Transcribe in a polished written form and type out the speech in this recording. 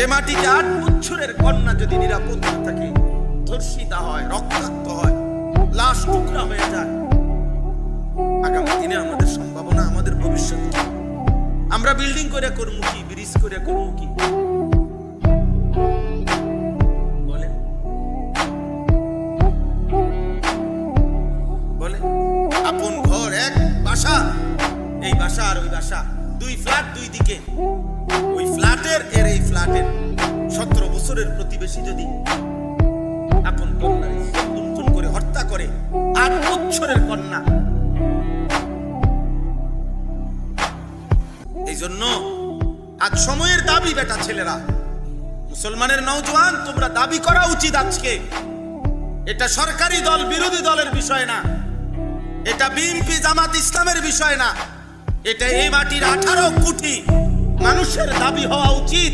যে মাটিতে 8 বছরের কন্যা যদি নিরাপদ না থাকে, ধর্ষিতা হয়, রক্তাক্ত হয়, লাশ টুকরা হয়ে যায়, আগামী দিনে আমাদের সম্ভাবনা, আমাদের ভবিষ্যৎ, আমরা বিল্ডিং করে করব কি, ব্রিজ করে করব কি? বলেন বলেন। আপন ঘর এক বাসা, এই বাসা আর ওই বাসা, 2 ফ্ল্যাট 2 দিকে, ওই ফ্ল্যাটের এর এই ফ্ল্যাটের 17 বছরের প্রতিবেশী যদি আপন কন্যার খুন করে হত্যা করে, 8 বছরের কন্যা। এই জন্য আজ সময়ের দাবি, বেটা ছেলেরা, মুসলমানের নওজোয়ান, তোমরা দাবি করা উচিত আজকে। এটা সরকারি দল বিরোধী দলের বিষয় না, এটা বিএনপি জামাত ইসলামের বিষয় না, এটা এই মাটির 18 কোটি মানুষের দাবি হওয়া উচিত।